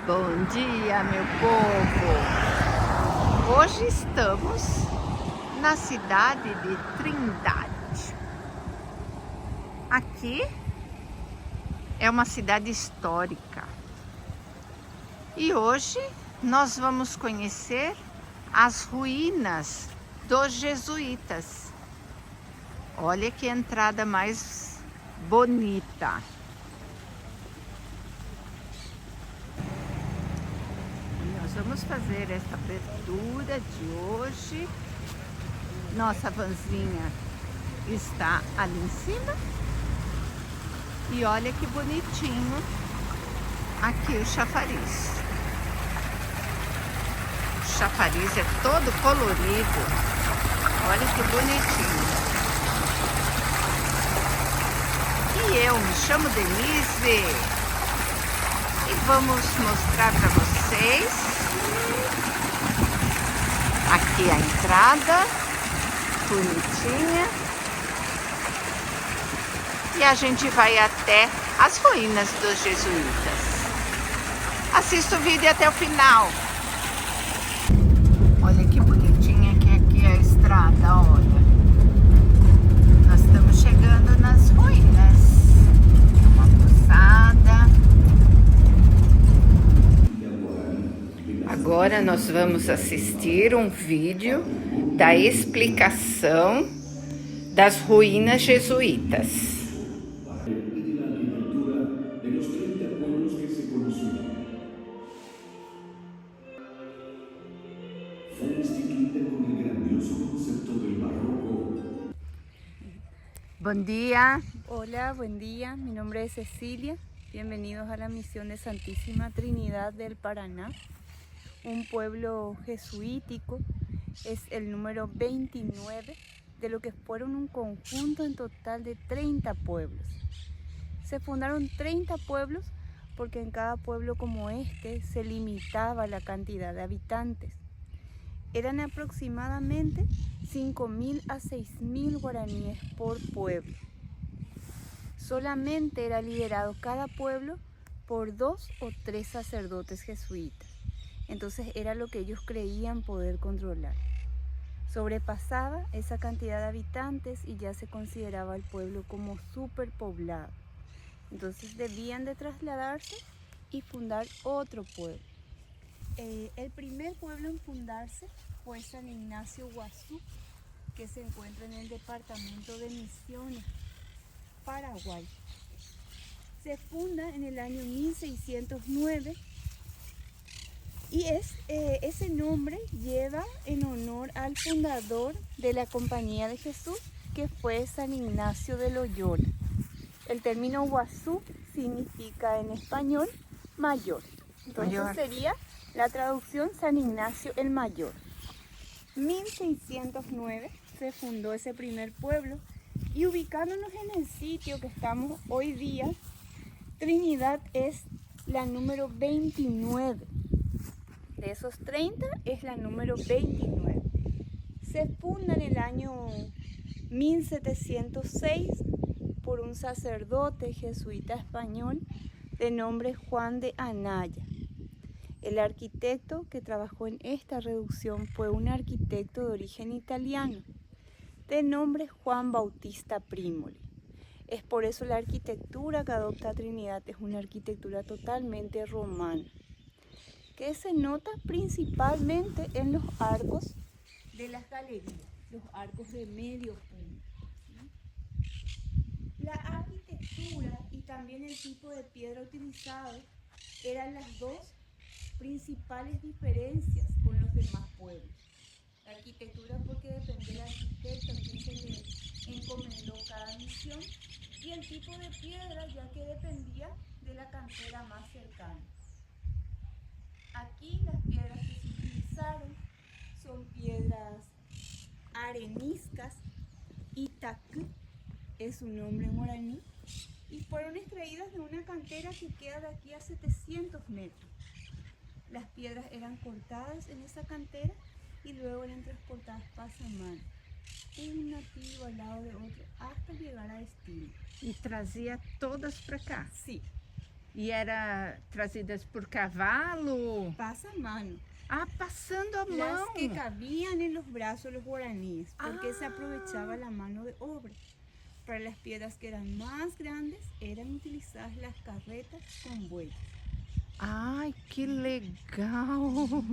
Bom dia, meu povo! Hoje estamos na cidade de Trindade. Aqui é uma cidade histórica e hoje nós vamos conhecer as ruínas dos jesuítas. Olha que entrada mais bonita! Vamos fazer essa abertura de hoje. Nossa vanzinha está ali em cima. E olha que bonitinho aqui o chafariz. O chafariz é todo colorido. Olha que bonitinho. E eu me chamo Denise. E vamos mostrar para vocês aqui a entrada, bonitinha. E a gente vai até as ruínas dos jesuítas. Assista o vídeo até o final. Olha que bonitinha que aqui é a estrada, olha. Nós estamos chegando nas ruínas. Uma pousada. Agora nós vamos assistir um vídeo da explicação das ruínas jesuítas. Buen día. Hola, buen día. Mi nombre es Cecilia. Bienvenidos a la misión de Santísima Trinidad del Paraná, un pueblo jesuítico. Es el número 29 de lo que fueron un conjunto en total de 30 pueblos. Se fundaron 30 pueblos porque en cada pueblo como este se limitaba la cantidad de habitantes. Eran aproximadamente 5.000 a 6.000 guaraníes por pueblo. Solamente era liderado cada pueblo por 2 o 3 sacerdotes jesuitas. Entonces era lo que ellos creían poder controlar. Sobrepasaba esa cantidad de habitantes y ya se consideraba el pueblo como superpoblado. Entonces debían de trasladarse y fundar otro pueblo. El primer pueblo en fundarse fue San Ignacio Guazú, que se encuentra en el departamento de Misiones, Paraguay. Se funda en el año 1609 y ese nombre lleva en honor al fundador de la Compañía de Jesús, que fue San Ignacio de Loyola. El término Guazú significa en español mayor. Entonces sería la traducción San Ignacio el Mayor. 1609 se fundó ese primer pueblo y ubicándonos en el sitio que estamos hoy día, Trinidad es la número 29. De esos 30 es la número 29. Se funda en el año 1706 por un sacerdote jesuita español de nombre Juan de Anaya. El arquitecto que trabajó en esta reducción fue un arquitecto de origen italiano, de nombre Juan Bautista Primoli. Es por eso la arquitectura que adopta Trinidad es una arquitectura totalmente romana, que se nota principalmente en los arcos de las galerías, los arcos de medio punto. La arquitectura y también el tipo de piedra utilizado eran las dos principales diferencias con los demás pueblos. La arquitectura porque depende del arquitecto a quien se le encomendó cada misión, y el tipo de piedra ya que dependía de la cantera más cercana. Aquí las piedras que se utilizaron son piedras areniscas, Itacú es su nombre en guaraní, y fueron extraídas de una cantera que queda de aquí a 700 metros. Las piedras eran cortadas en esa cantera y luego eran transportadas pasamano, un nativo al lado de otro hasta llegar a destino. Y trazia todas para cá? Sí. E era trazidas por cavalo? Pasamano. Ah, passando a Las mão. que cabían en los brazos los guaraníes, porque se Ah. aprovechaba la mano de obra. Para las piedras que eran más grandes, eran utilizadas las carretas con bueyes. Ai, que legal.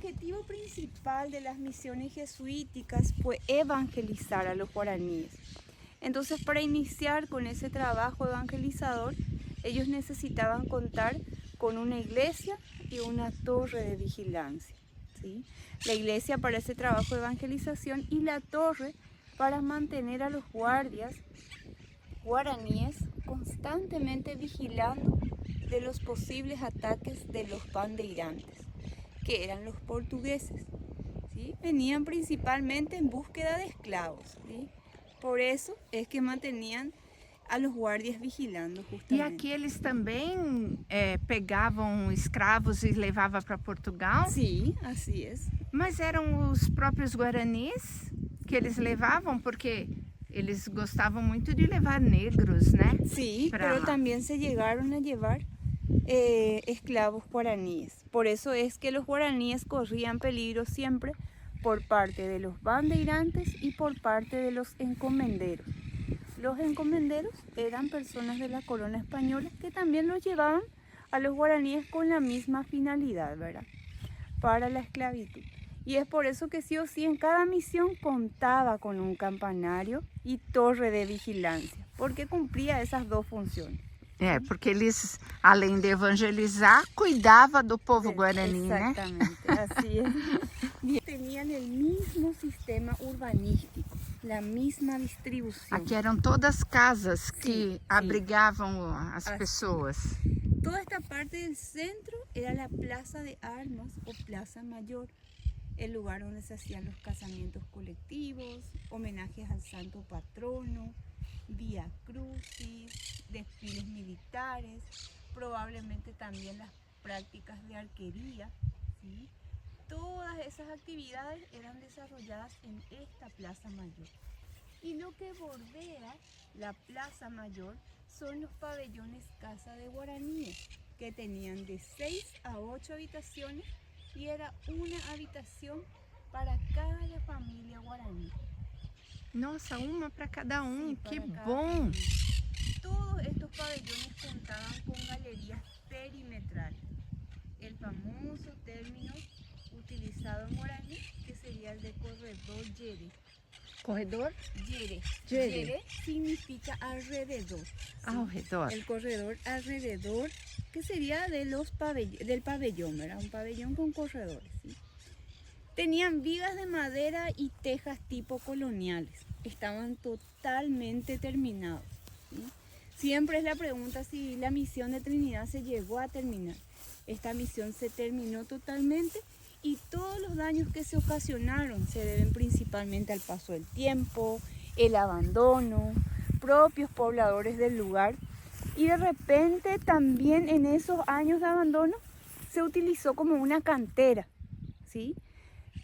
El objetivo principal de las misiones jesuíticas fue evangelizar a los guaraníes. Entonces, para iniciar con ese trabajo evangelizador, ellos necesitaban contar con una iglesia y una torre de vigilancia, ¿sí? La iglesia para ese trabajo de evangelización y la torre para mantener a los guardias guaraníes constantemente vigilando de los posibles ataques de los bandeirantes, que eran los portugueses, ¿sí? Venían principalmente en búsqueda de esclavos, ¿sí? Por eso es que mantenían a los guardias vigilando E justamente. aqui eles também pegavam escravos e levavam para Portugal? Sí, así es. Mas eram os próprios guaranis que eles levavam? Porque eles gostavam muito de levar negros, né? Sí, Para pero lá. también se llegaron a llevar esclavos guaraníes. Por eso es que los guaraníes corrían peligro siempre por parte de los bandeirantes y por parte de los encomenderos. Los encomenderos eran personas de la corona española que también los llevaban a los guaraníes con la misma finalidad, ¿verdad? Para la esclavitud. Y es por eso que sí o sí en cada misión contaba con un campanario y torre de vigilancia, porque cumplía esas dos funciones. Porque eles, além de evangelizar, cuidavam do povo guarani, né? Exactamente, así es. Y tenían el mismo sistema urbanístico, la misma distribución. Aqui eram todas casas que Sim. abrigavam as Assim. pessoas. Toda esta parte del centro era la Plaza de Armas o Plaza Mayor, el lugar donde se hacían los casamientos colectivos, homenajes al santo patrono, vía crucis, desfiles militares, probablemente también las prácticas de arquería, ¿sí? Todas esas actividades eran desarrolladas en esta Plaza Mayor. Y lo que bordea la Plaza Mayor son los pabellones Casa de Guaraníes, que tenían de 6 a 8 habitaciones y era una habitación para cada familia guaraní. Nossa, uma para cada Sí, que para cada bom! familia. Todos estos pabellones contaban con galerías perimetrales. El famoso término utilizado en guaraní, que sería el de corredor yere. Corredor? Yere. Yere. Yere significa alrededor. ¿sí? Ao redor. El corredor alrededor, que sería de del pabellón, ¿verdad? Un pabellón con corredores, ¿sí? Tenían vigas de madera y tejas tipo coloniales. Estaban totalmente terminados, ¿sí? Siempre es la pregunta si la misión de Trinidad se llegó a terminar. Esta misión se terminó totalmente y todos los daños que se ocasionaron se deben principalmente al paso del tiempo, el abandono, propios pobladores del lugar. Y de repente también en esos años de abandono se utilizó como una cantera, ¿sí?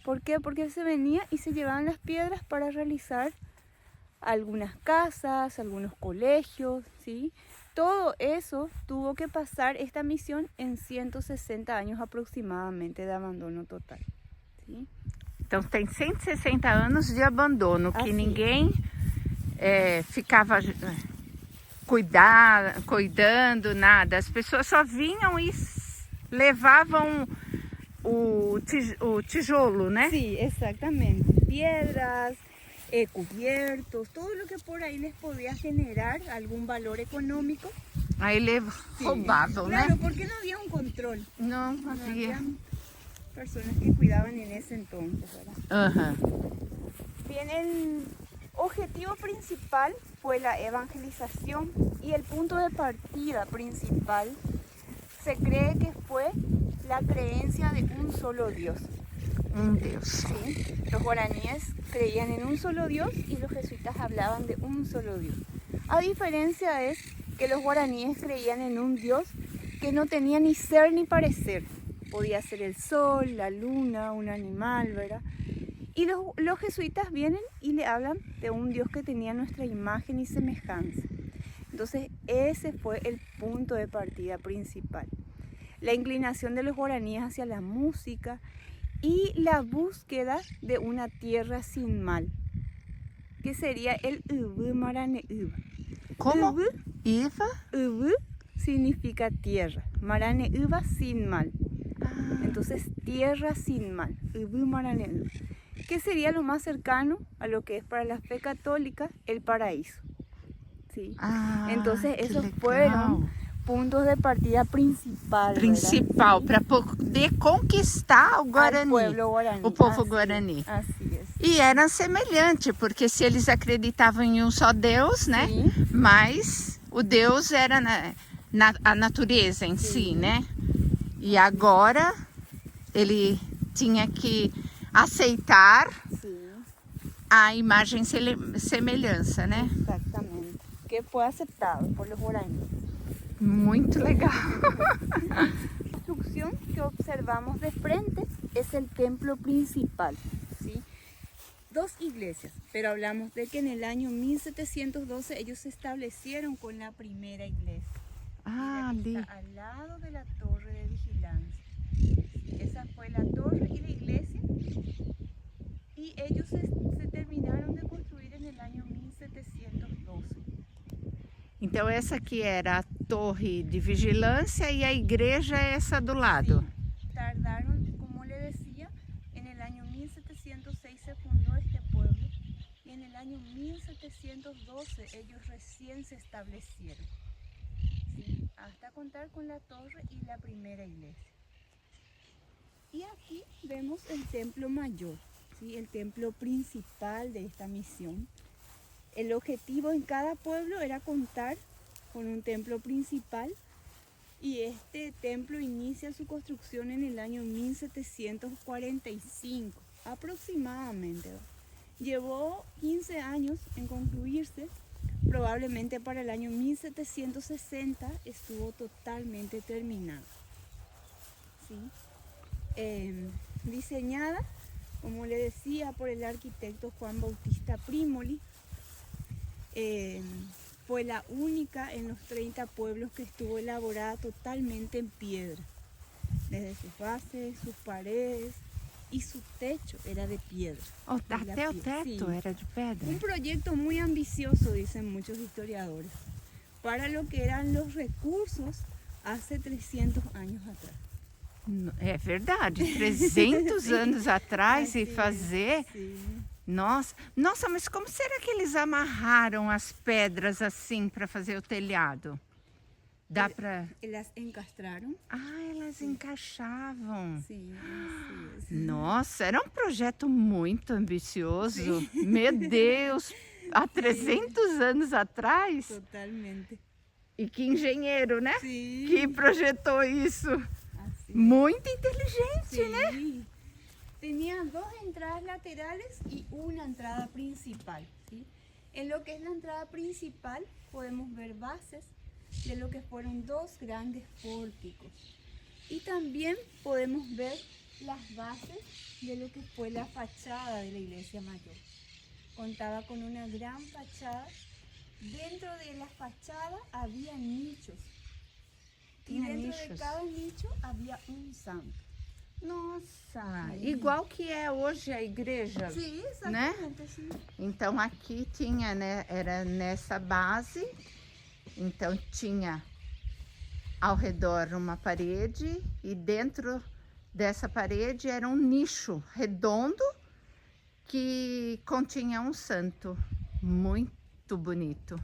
¿Por qué? Porque se venía y se llevaban las piedras para realizar algunas casas, algunos colegios, ¿sí? Todo eso tuvo que pasar esta misión en 160 años aproximadamente de abandono total, ¿sí? Então tem 160 anos de abandono, que Assim. ninguém ficava cuidando, nada. As pessoas só vinham e levavam o tijolo, né? Sí, exactamente. Piedras, cubiertos, todo lo que por ahí les podía generar algún valor económico. Aí roubavam, Claro, né? porque no había un control. Não No havia. había personas que cuidaban en ese entonces, ¿verdad? Aham. Bien, el objetivo principal fue la evangelización y el punto de partida principal se cree que fue la creencia de un solo Dios. Deus. ¿Sí? Los guaraníes creían en un solo Dios y los jesuitas hablaban de un solo Dios. A diferencia es que los guaraníes creían en un Dios que no tenía ni ser ni parecer. Podía ser el sol, la luna, un animal, ¿verdad? Y los jesuitas vienen y le hablan de un Dios que tenía nuestra imagen y semejanza. Entonces ese fue el punto de partida principal. La inclinación de los guaraníes hacia la música y la búsqueda de una tierra sin mal, que sería el Ubu Marane'uba. ¿Cómo? Ubu, Iva. Ubu significa tierra, Marane'uba sin mal. Entonces tierra sin mal, Ubu Marane'uba, que sería lo más cercano a lo que es para la fe católica el paraíso. ¿Sí? Entonces que esos legal. fueron puntos de partida principal, Principal, para poder conquistar o Guarani. Al pueblo guaraní. O povo Así Guarani. es, así es. E era semelhante, porque se eles acreditavam em um só Deus, né? Sim. Mas o Deus era a natureza em si, né? E agora ele tinha que aceitar Sí, a imagem semelhança, né? exactamente. Que fue aceptado por los guaraníes. Muito legal. La construcción que observamos de frente es el templo principal, ¿sí? Dos iglesias, pero hablamos de que en el año 1712 ellos se establecieron con la primera iglesia. Ah, Mira que ali. está al lado de la torre de vigilancia. Esa fue la torre y la iglesia. Y ellos se terminaron de construir en el año 1712. Então essa aqui era a torre de vigilância e a igreja é essa do lado. Sí, tardaron, como le decía, en el año 1706 se fundó este pueblo y en el año 1712 ellos recién se establecieron, ¿sí? Hasta contar con la torre y la primera iglesia. Y aquí vemos el templo mayor, ¿sí? El templo principal de esta misión. El objetivo en cada pueblo era contar con un templo principal y este templo inicia su construcción en el año 1745 aproximadamente. Llevó 15 años en concluirse, probablemente para el año 1760 estuvo totalmente terminado. ¿Sí? Diseñada, como le decía, por el arquitecto Juan Bautista Primoli. Fue la única en los 30 pueblos que estuvo elaborada totalmente en piedra. Desde sus bases, sus paredes y su techo era de piedra. Até o teto Sí. era de pedra. Un proyecto muy ambicioso, dicen muchos historiadores, para lo que eran los recursos hace 300 años atrás. É verdade, 300 anos atrás e Así es, fazer. sí. Nossa, mas como será que eles amarraram as pedras assim para fazer o telhado? Dá para... Las encastraron. Ah, elas encaixavam. Sí, así es. Nossa, era um projeto muito ambicioso. Meu Deus, há 300 anos atrás. Totalmente. E que engenheiro, né? Sí. Que projetou isso. Así. Muito inteligente, né? Sí. Tenía dos entradas laterales y una entrada principal, ¿sí? En lo que es la entrada principal podemos ver bases de lo que fueron dos grandes pórticos. Y también podemos ver las bases de lo que fue la fachada de la iglesia mayor. Contaba con una gran fachada. Dentro de la fachada había nichos. Y Tinha dentro de nichos. cada nicho había un santo. Nossa, Sim. igual que é hoje a igreja. Sí, exactamente, sí. Então aqui tinha, né, era nessa base, então tinha ao redor uma parede e dentro dessa parede era um nicho redondo que continha um santo, muito bonito.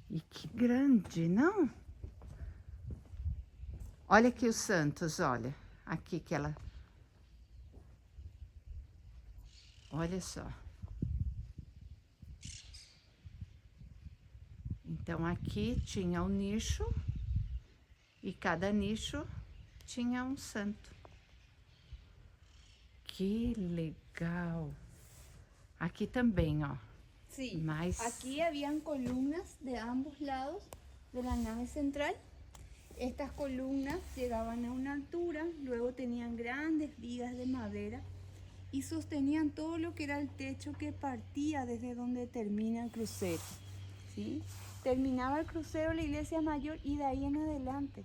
E que grande, não? Olha aqui os santos, olha. Aqui que ela... Olha só. Então aqui tinha um nicho e cada nicho tinha um santo. Que legal! Aqui também, ó. Sí, Más. aquí habían columnas de ambos lados de la nave central. Estas columnas llegaban a una altura, luego tenían grandes vigas de madera y sostenían todo lo que era el techo que partía desde donde termina el crucero, ¿sí? Terminaba el crucero la iglesia mayor y de ahí en adelante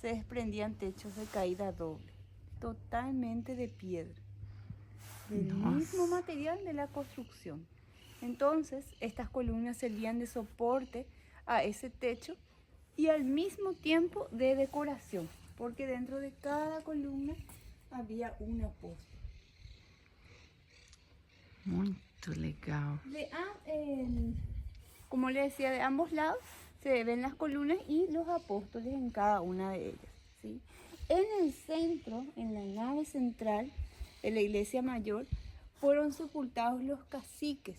se desprendían techos de caída doble, totalmente de piedra, del mismo material de la construcción. Entonces, estas columnas servían de soporte a ese techo y al mismo tiempo de decoración, porque dentro de cada columna había un apóstol. Muito legal. Como le decía, de ambos lados se ven las columnas y los apóstoles en cada una de ellas, ¿sí? En el centro, en la nave central de la iglesia mayor, fueron sepultados los caciques,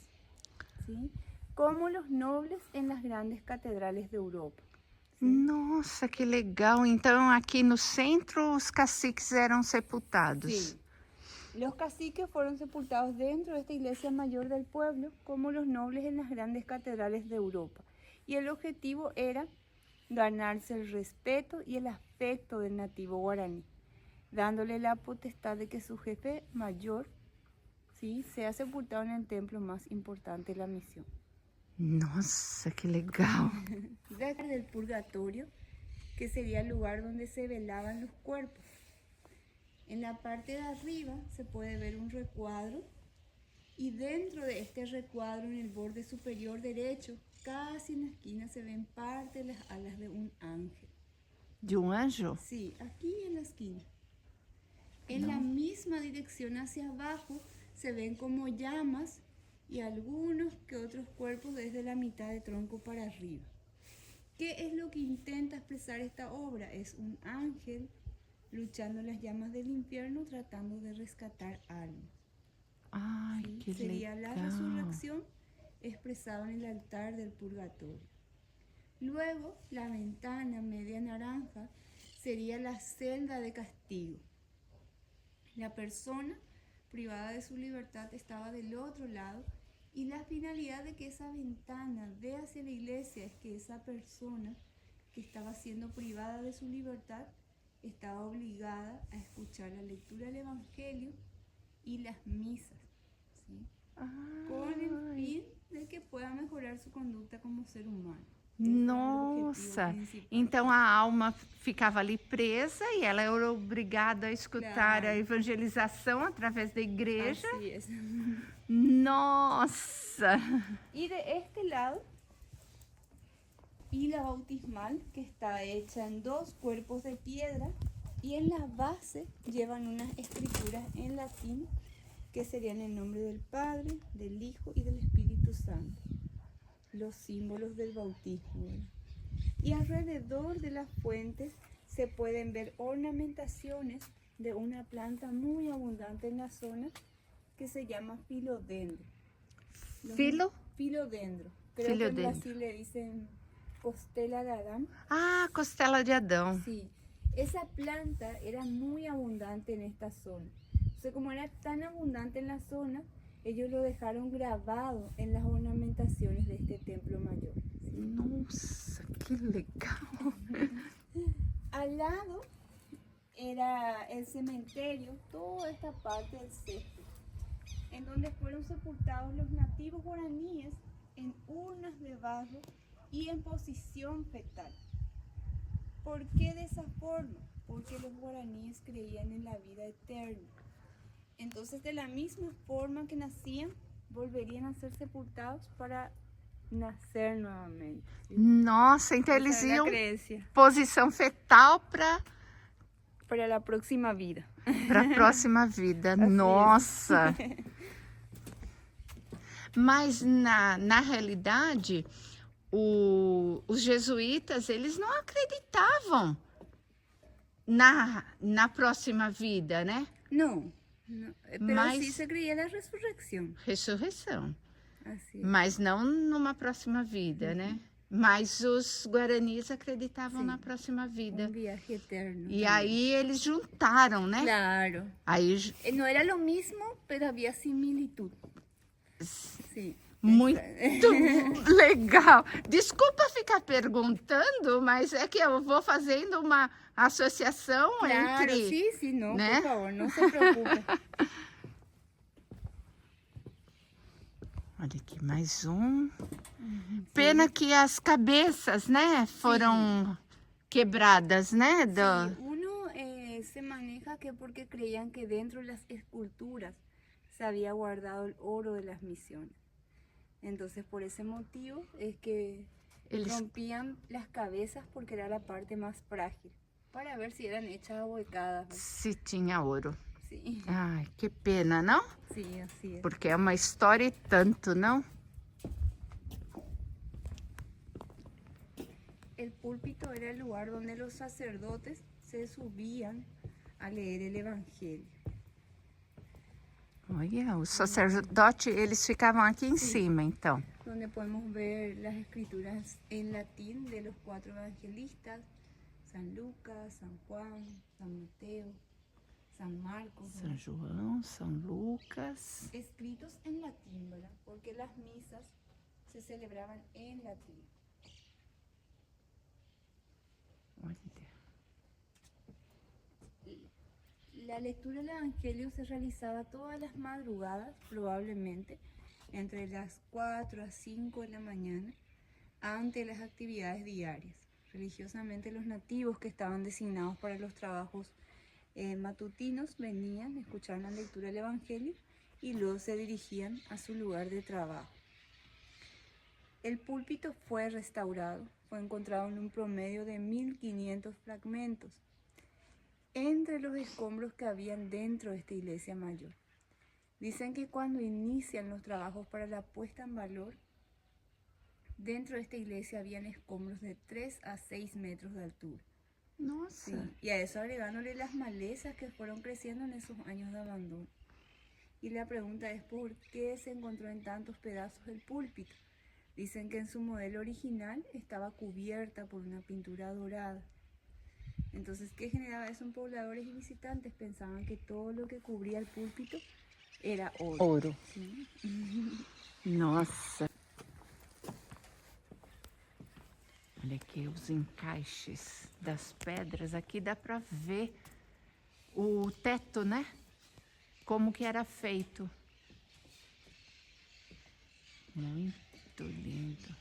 ¿sí? Como los nobles en las grandes catedrales de Europa. ¿Sí? Nossa, que legal. Então, aqui no centro, os caciques eram sepultados. Sí. Los caciques fueron sepultados dentro de esta iglesia mayor del pueblo, como los nobles en las grandes catedrales de Europa. Y el objetivo era ganarse el respeto y el afecto del nativo guaraní, dándole la potestad de que su jefe mayor, ¿sí?, sea sepultado en el templo más importante de la misión. Nossa, que legal. Del purgatorio, que sería el lugar donde se velaban los cuerpos. En la parte de arriba se puede ver un recuadro y dentro de este recuadro, en el borde superior derecho, casi en la esquina, se ven parte de las alas de un ángel. De um anjo? Sí, aquí en la esquina. En la misma dirección hacia abajo se ven como llamas y algunos que otros cuerpos desde la mitad de tronco para arriba. ¿Qué es lo que intenta expresar esta obra? Es un ángel luchando en las llamas del infierno, tratando de rescatar almas. Ai, ¿Sí? que Sería la legal. resurrección expresada en el altar del purgatorio. Luego, la ventana media naranja sería la celda de castigo. La persona privada de su libertad estaba del otro lado y la finalidad de que esa ventana dé hacia la iglesia es que esa persona que estaba siendo privada de su libertad estaba obligada a escuchar la lectura del Evangelio y las misas, ¿sí? Con el fin de que pueda mejorar su conducta como ser humano. Nossa, então a alma ficava ali presa e ela era obrigada a escutar a evangelização através da igreja. Así es. Nossa! Y de este lado, pila bautismal, que está hecha en 2 cuerpos de piedra y en la base llevan unas escrituras en latín que serían el nombre del Padre, del Hijo y del Espíritu Santo, los símbolos del bautismo, ¿verdad? Y alrededor de las fuentes se pueden ver ornamentaciones de una planta muy abundante en la zona que se llama filodendro. Filodendro. Creo que en Brasil le dicen costela de Adán. Ah, costela de Adão. Sí, esa planta era muy abundante en esta zona. Entonces, como era tan abundante en la zona, ellos lo dejaron grabado en las ornamentaciones de este templo mayor. ¿Sí? Nossa, que legal! Al lado era el cementerio, toda esta parte del césped, en donde fueron sepultados los nativos guaraníes en urnas de barro y en posición fetal. ¿Por qué de esa forma? Porque los guaraníes creían en la vida eterna. Entonces, de la misma forma que nacían, volverían a ser sepultados para nacer nuevamente. ¿Sí? Nossa, então Esa eles era la iam creencia. posição fetal Para la próxima vida. para a próxima vida. Nossa! Mas na realidade, os jesuítas, eles não acreditavam na próxima vida, né? No, pero Mas- sí se creía en la resurrección. Ressurreição. Así es. Mas não numa próxima vida, né? Mas os guaranis acreditavam Sim. na próxima vida. Un viaje eterno. E también. aí eles juntaram, né? Claro. Aí No era lo mismo, pero había similitud. Sí. muito legal. Desculpa ficar perguntando, mas é que eu vou fazendo uma associação Claro, entre... sí, sí, no, ¿né? por favor, no se preocupe. Olha aqui, mais um. Pena que as cabeças, né, foram quebradas, né? Sí, uno se maneja que porque creían que dentro de las esculturas se había guardado el oro de las misiones. Entonces, por ese motivo es que rompían las cabezas porque era la parte más frágil, para ver si eran hechas ahuecadas. Se tinha ouro. Sí. Ai, que pena, não? Sí, así es. Porque é uma história e tanto, não? El púlpito era el lugar donde los sacerdotes se subían a leer el Evangelio. Olha, os sacerdotes, eles ficavam aqui em cima, então. Donde podemos ver las escrituras en latín de los 4 evangelistas, San Lucas, San Juan, San Mateo, San Marcos. São João, São Lucas. Escritos en latín, ¿verdad? Porque las misas se celebraban en latín. Olha. La lectura del Evangelio se realizaba todas las madrugadas, probablemente, entre las 4 a 5 de la mañana, ante las actividades diarias. Religiosamente los nativos que estaban designados para los trabajos matutinos venían, escuchaban la lectura del Evangelio y luego se dirigían a su lugar de trabajo. El púlpito fue restaurado, fue encontrado en un promedio de 1500 fragmentos entre los escombros que habían dentro de esta iglesia mayor. Dicen que cuando inician los trabajos para la puesta en valor, dentro de esta iglesia habían escombros de 3 a 6 metros de altura. Nossa! Sí, y a eso agregándole las malezas que fueron creciendo en esos años de abandono. Y la pregunta es ¿por qué se encontró en tantos pedazos el púlpito? Dicen que en su modelo original estaba cubierta por una pintura dorada. Entonces, ¿qué generaba eso en pobladores y visitantes? Pensaban que todo lo que cubría el púlpito era oro. Ouro. ¿Sí? Nossa! Olha aqui os encaixes das pedras. Aqui dá para ver o teto, né? Como que era feito. Muito lindo.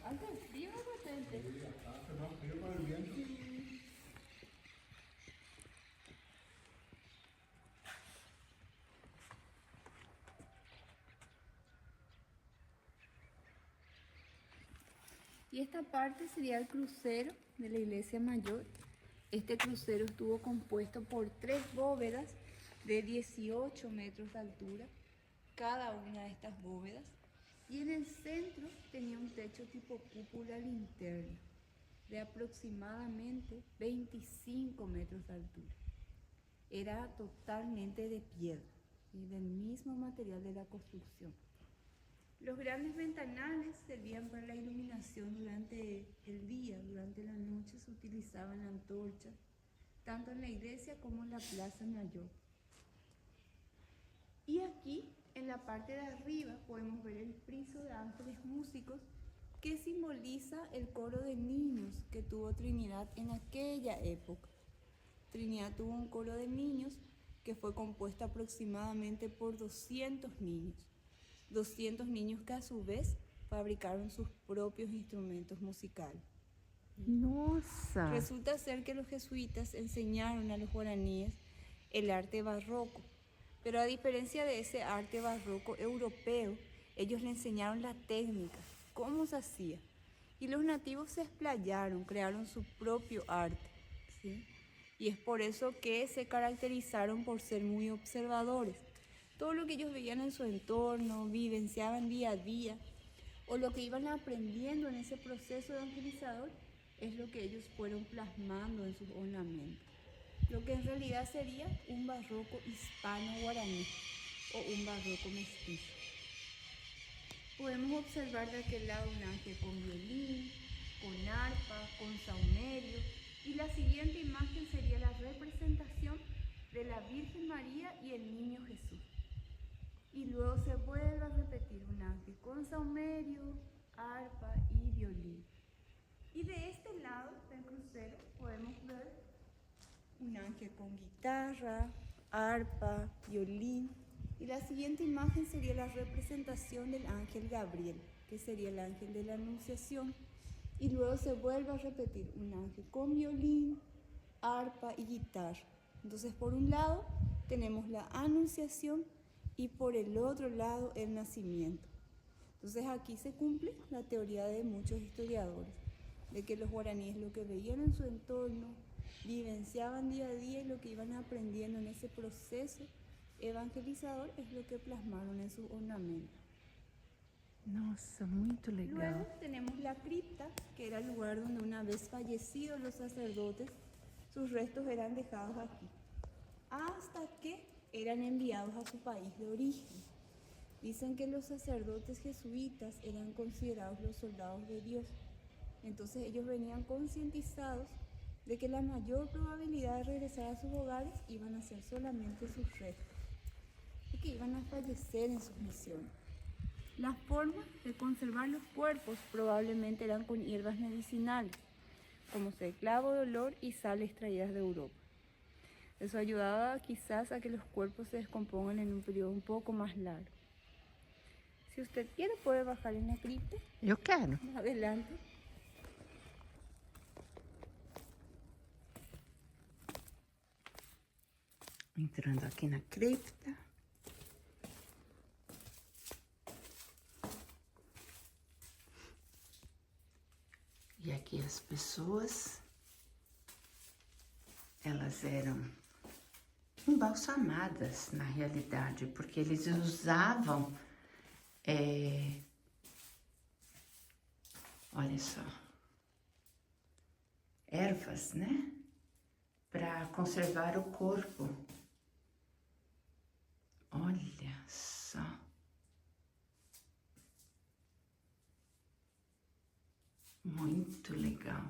Hace frío bastante. Y esta parte sería el crucero de la iglesia mayor. Este crucero estuvo compuesto por 3 bóvedas de 18 metros de altura, cada una de estas bóvedas, y en el centro tenía un techo tipo cúpula linterna de aproximadamente 25 metros de altura. Era totalmente de piedra y del mismo material de la construcción. Los grandes ventanales servían para la iluminación durante el día, durante la noche se utilizaban antorchas, tanto en la iglesia como en la plaza mayor. Y aquí, en la parte de arriba, podemos ver el friso de ángeles músicos que simboliza el coro de niños que tuvo Trinidad en aquella época. Trinidad tuvo un coro de niños que fue compuesto aproximadamente por 200 niños. 200 niños que a su vez fabricaron sus propios instrumentos musicales. Nossa! Resulta ser que los jesuitas enseñaron a los guaraníes el arte barroco, pero a diferencia de ese arte barroco europeo, ellos le enseñaron la técnica, cómo se hacía. Y los nativos se explayaron, crearon su propio arte, ¿sí? Y es por eso que se caracterizaron por ser muy observadores. Todo lo que ellos veían en su entorno, vivenciaban día a día, o lo que iban aprendiendo en ese proceso evangelizador, es lo que ellos fueron plasmando en sus ornamentos. Lo que en realidad sería un barroco hispano-guaraní o un barroco mestizo. Podemos observar de aquel lado un ángel con violín, con arpa, con saumerio, y la siguiente imagen sería la representación de la Virgen María y el Niño Jesús. Y luego se vuelve a repetir un ángel con saumerio, arpa y violín. Y de este lado del crucero podemos ver un ángel con guitarra, arpa, violín. Y la siguiente imagen sería la representación del ángel Gabriel, que sería el ángel de la Anunciación. Y luego se vuelve a repetir un ángel con violín, arpa y guitarra. Entonces, por un lado tenemos la Anunciación y por el otro lado el nacimiento. Entonces aquí se cumple la teoría de muchos historiadores, de que los guaraníes lo que veían en su entorno, vivenciaban día a día y lo que iban aprendiendo en ese proceso evangelizador es lo que plasmaron en sus ornamentos. Nossa, muito legal. Luego tenemos la cripta, que era el lugar donde una vez fallecidos los sacerdotes, sus restos eran dejados aquí, hasta que eran enviados a su país de origen. Dicen que los sacerdotes jesuitas eran considerados los soldados de Dios. Entonces ellos venían concientizados de que la mayor probabilidad de regresar a sus hogares iban a ser solamente sus restos y que iban a fallecer en sus misiones. Las formas de conservar los cuerpos probablemente eran con hierbas medicinales, como clavo de olor y sales traídas de Europa. Eso ayudaba quizás a que los cuerpos se descompongan en un periodo un poco más largo. Si usted quiere, puede bajar en la cripta. Eu quero. Adelante. Entrando aqui na cripta. E aqui as pessoas, elas eram embalsamadas na realidade, porque eles usavam, olha só, ervas, né? Para conservar o corpo. Olha só. Muito legal.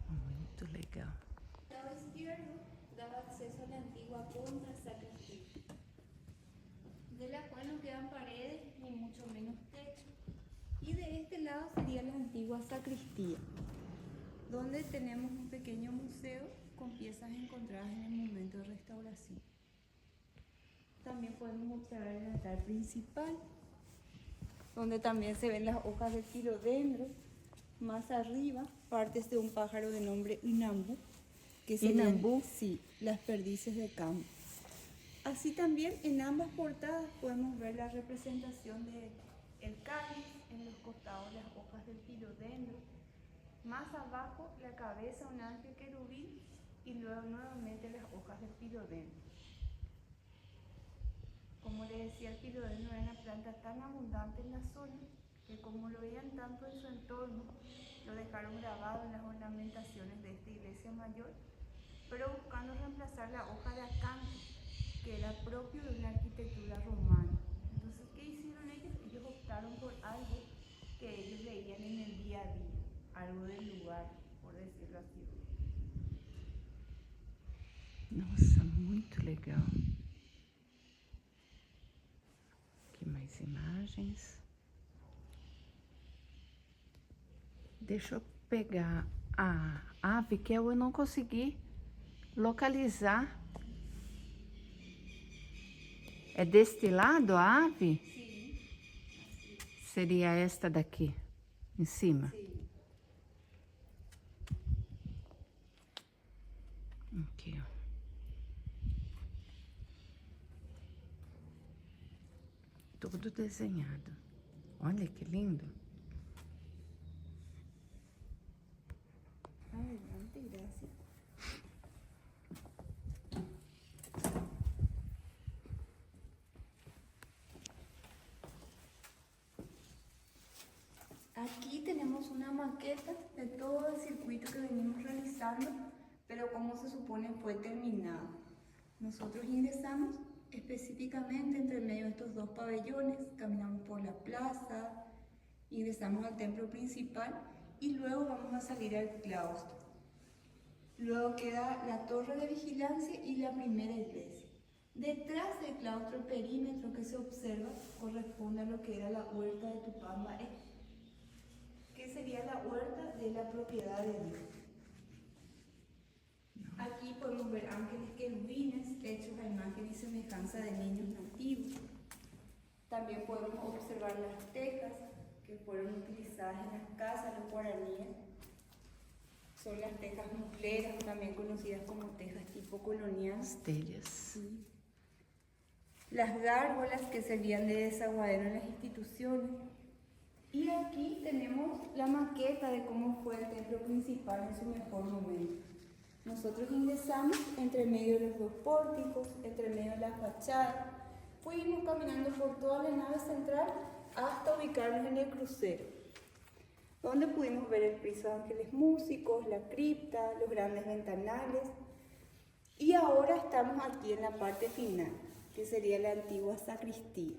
Muito legal. El lado izquierdo daba acceso a la antigua contrasacristía, de la cual no quedan paredes ni mucho menos techo. Y de este lado sería la antigua sacristía, donde tenemos un pequeño museo con piezas encontradas en el momento de restauración. También podemos observar el altar principal, donde también se ven las hojas de filodendro. Más arriba, partes de un pájaro de nombre inambú, que serían, sí, las perdices de campo. Así también en ambas portadas podemos ver la representación del cáliz, en los costados las hojas del filodendro, más abajo la cabeza un ángel querubín y luego nuevamente las hojas del filodendro. Como le decía, el filodendro era una planta tan abundante en la zona que como lo veían tanto en su entorno, lo dejaron grabado en las ornamentaciones de esta iglesia mayor, pero buscando reemplazar la hoja de acanto, que era propio de una arquitectura romana. Entonces, ¿qué hicieron ellos? Ellos optaron por algo que ellos veían en el día a día, algo del lugar, por decirlo así. Nossa, muito legal. Aqui mais imagens. Deixa eu pegar a ave que eu não consegui localizar. É deste lado a ave? Sim. Seria esta daqui, em cima? Sim. Aqui, ó. Todo desenhado. Olha que lindo. Adelante, gracias. Aquí tenemos una maqueta de todo el circuito que venimos realizando, pero como se supone fue terminado. Nosotros ingresamos específicamente entre medio de estos dos pabellones, caminamos por la plaza, ingresamos al templo principal y luego vamos a salir al claustro. Luego queda la torre de vigilancia y la primera iglesia. Detrás del claustro, el perímetro que se observa corresponde a lo que era la huerta de Tupamba, que sería la huerta de la propiedad de Dios. Aquí podemos ver ángeles querubines hechos a imagen y semejanza de niños nativos. También podemos observar las tejas que fueron utilizadas en las casas, los guaraníes. Son las tejas mufleras, también conocidas como tejas tipo colonial. Telhas. Sí. Las gárgolas que servían de desaguadero en las instituciones. Y aquí tenemos la maqueta de cómo fue el templo principal en su mejor momento. Nosotros ingresamos entre medio de los dos pórticos, entre medio de la fachada. Fuimos caminando por toda la nave central hasta ubicarnos en el crucero, donde pudimos ver el friso de ángeles músicos, la cripta, los grandes ventanales. Y ahora estamos aquí en la parte final, que sería la antigua sacristía.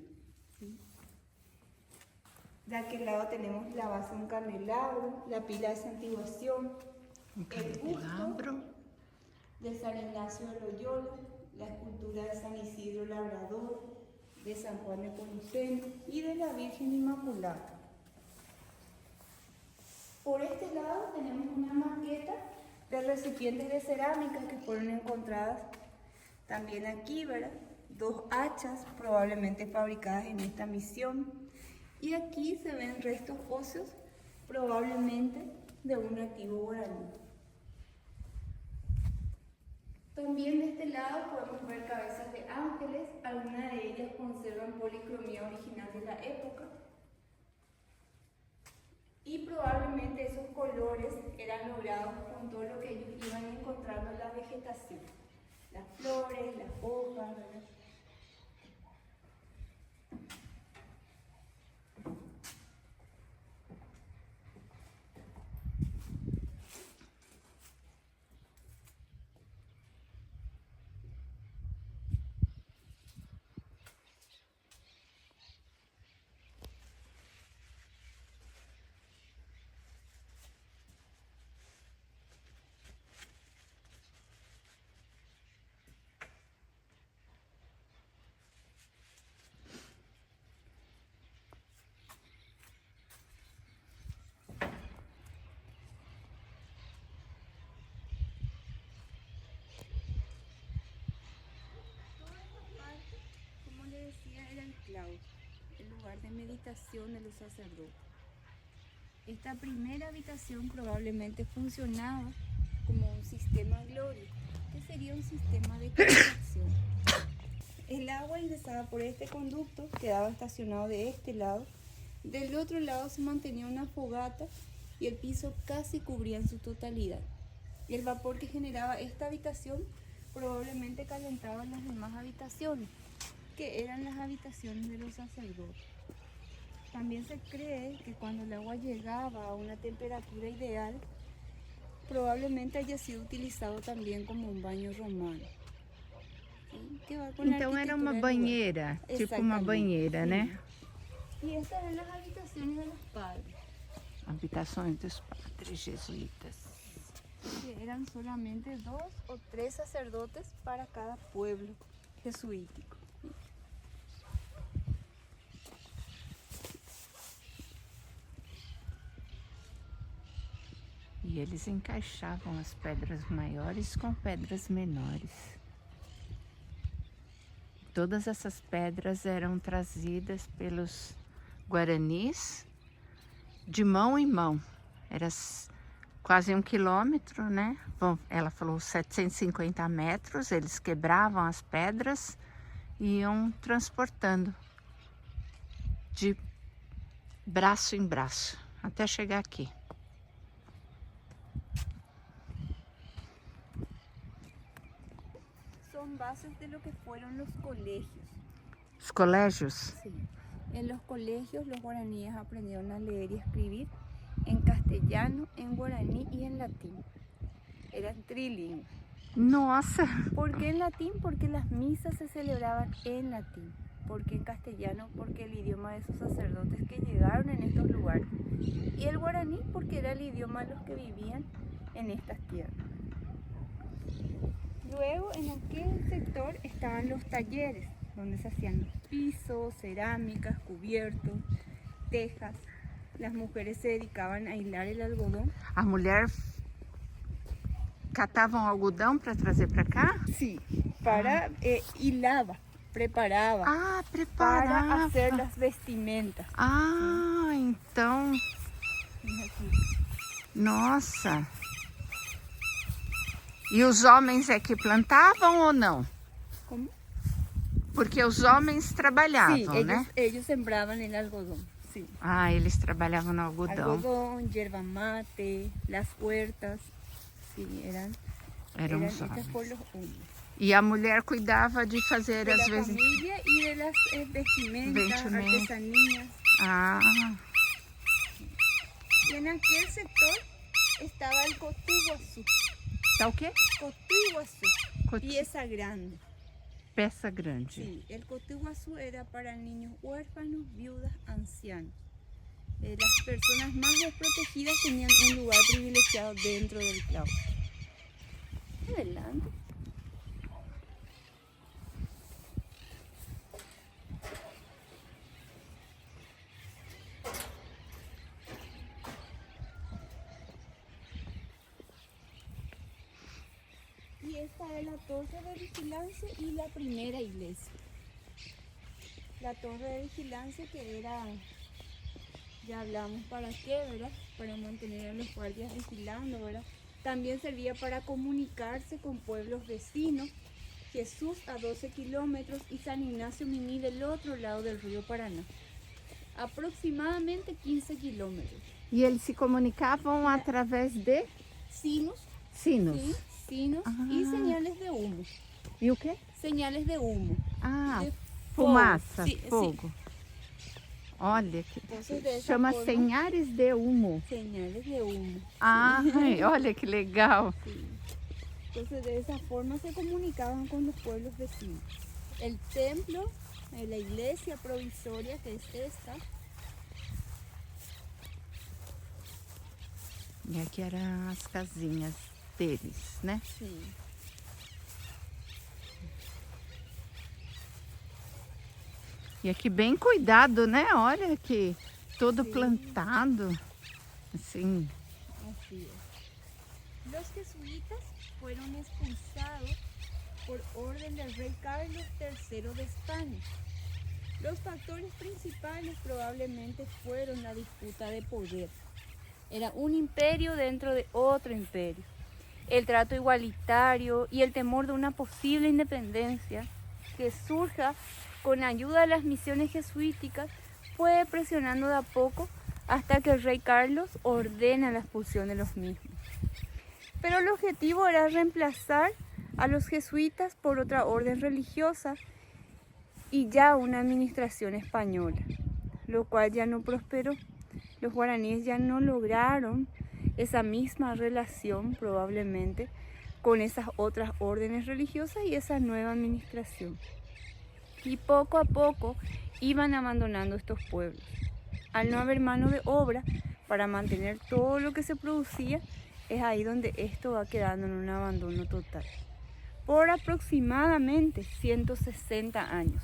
De aquel lado tenemos la base de un candelabro, la pila de santiguación, el busto de San Ignacio de Loyola, la escultura de San Isidro Labrador, de San Juan de Nepomuceno y de la Virgen Inmaculada. Por este lado tenemos una maqueta de recipientes de cerámica que fueron encontradas también aquí, ¿verdad? 2 hachas probablemente fabricadas en esta misión. Y aquí se ven restos óseos probablemente de un nativo guaraní. También de este lado podemos ver cabezas de ángeles, algunas de ellas conservan policromía original de la época. Y probablemente esos colores eran logrados con todo lo que ellos iban encontrando en la vegetación. Las flores, las hojas, ¿verdad? El lugar de meditación de los sacerdotes. Esta primera habitación probablemente funcionaba como un sistema gloria, que sería un sistema de calefacción. El agua ingresaba por este conducto, quedaba estacionado de este lado. Del otro lado se mantenía una fogata y el piso casi cubría en su totalidad. El vapor que generaba esta habitación probablemente calentaba las demás habitaciones, que eran las habitaciones de los sacerdotes. También se cree que cuando el agua llegaba a una temperatura ideal, probablemente haya sido utilizado también como un baño romano. Então era uma banheira, tipo uma banheira, né? E estas eram as habitações dos padres. Habitações dos padres jesuítas. Que eran solamente 2 o 3 sacerdotes para cada pueblo jesuítico. E eles encaixavam as pedras maiores com pedras menores. Todas essas pedras eram trazidas pelos guaranis de mão em mão. Era quase 1 quilômetro, né? Bom, ela falou 750 metros, eles quebravam as pedras e iam transportando de braço em braço até chegar aqui. Son bases de lo que fueron los colegios. Os colégios? Sí. En los colegios los guaraníes aprendieron a leer y escribir en castellano, en guaraní y en latín. Eran trilingües. Nossa, ¿Por qué en latín? Porque las misas se celebraban en latín. ¿Por qué en castellano? Porque el idioma de esos sacerdotes que llegaron en estos lugares. Y el guaraní porque era el idioma de los que vivían en estas tierras. Luego en aquel sector estaban los talleres, donde se hacían los pisos, cerámicas, cubiertos, tejas. Las mujeres se dedicaban a hilar el algodón. a mulher catavam algodão para trazer para cá? Sí, para hilaba, preparaba. Ah, Para preparava. hacer las vestimentas. Ah, então, nossa. E os homens é que plantavam ou não? ¿Cómo? Porque os homens trabalhavam, Sí, né? ellos sembraban el algodón. Sí. Ah, eles trabalhavam no algodão. Algodón, yerba mate, las huertas. Sí, eran Eram os hechas homens. por los hombres. E a mulher cuidava de fazer, De às la vezes... familia y de las vestimentas, Vestimentas. artesanías. Ah, Y en aquel sector estaba el Cotuiguazú. tá o quê? Cotuiguazú, pieza grande. Peça grande. Sí, el Cotuiguazú era para niños huérfanos, viudas, ancianos. Las personas más desprotegidas tenían un lugar privilegiado dentro del claustro. Adelante. Y esta es la torre de vigilancia y la primera iglesia. La torre de vigilancia que era, ya hablamos para qué, ¿verdad? Para mantener a los guardias vigilando, ¿verdad? También servía para comunicarse con pueblos vecinos. Jesús a 12 kilómetros y San Ignacio Mini del otro lado del río Paraná. Aproximadamente 15 kilómetros. E eles se comunicavam através de Sinos, sinos. ¿sí? Sinos Ah. y señales de humo. E o quê? Señales de humo. Ah, De fumaça, Sí, sí. fogo. Olha, que Entonces, de esa chama forma, senhares de humo. señales de humo. Ai, olha que legal. Sí. Entonces de esa forma se comunicaban con los pueblos vecinos. El templo, la iglesia provisoria que es esta, E aqui eram as casinhas deles, né? sí. E aqui bem cuidado, né? Olha aqui, todo Sim. plantado. Assim, Así es. Los jesuitas fueron expulsados por orden del rey Carlos III de España. Los factores principales probablemente fueron la disputa de poder. Era un imperio dentro de otro imperio. El trato igualitario y el temor de una posible independencia que surja con ayuda de las misiones jesuíticas fue presionando de a poco hasta que el rey Carlos ordena la expulsión de los mismos. Pero el objetivo era reemplazar a los jesuitas por otra orden religiosa y ya una administración española, lo cual ya no prosperó. Los guaraníes ya no lograron esa misma relación probablemente con esas otras órdenes religiosas y esa nueva administración. Y poco a poco iban abandonando estos pueblos. Al no haber mano de obra para mantener todo lo que se producía, es ahí donde esto va quedando en un abandono total. Por aproximadamente 160 años.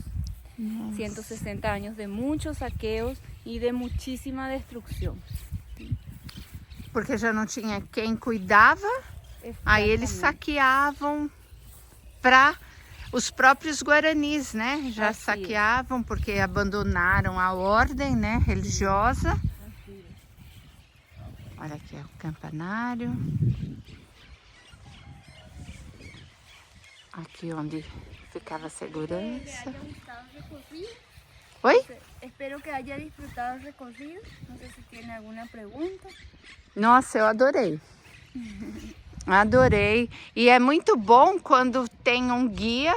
160 años de muchos saqueos y de muchísima destrucción. porque já não tinha quem cuidava, aí eles Exactamente. saqueavam para os próprios guaranis, né? Já Assim é. saqueavam porque abandonaram a ordem, né, religiosa. Así es. Olha aqui é o campanário. Aqui onde ficava a segurança. Oi? Espero que haya disfrutado el recorrido. No sé si tiene alguna pregunta. Nossa, eu adorei. Adorei. E é muito bom quando tem um guia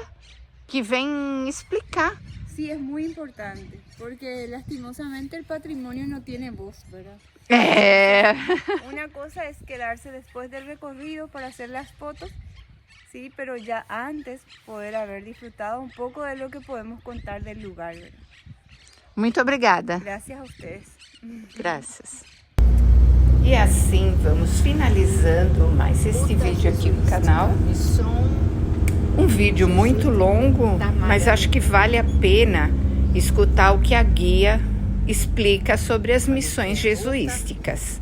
que vem explicar Sí, es muy importante, porque lastimosamente el patrimonio no tiene voz, ¿verdad? Una cosa es quedarse después del recorrido para hacer las fotos, sí, pero ya antes poder haber disfrutado un poco de lo que podemos contar del lugar, ¿verdad? Muito obrigada. Gracias a ustedes. Graças. E assim vamos finalizando mais este vídeo aqui no canal. Um vídeo muito longo, mas acho que vale a pena escutar o que a guia explica sobre as missões jesuísticas.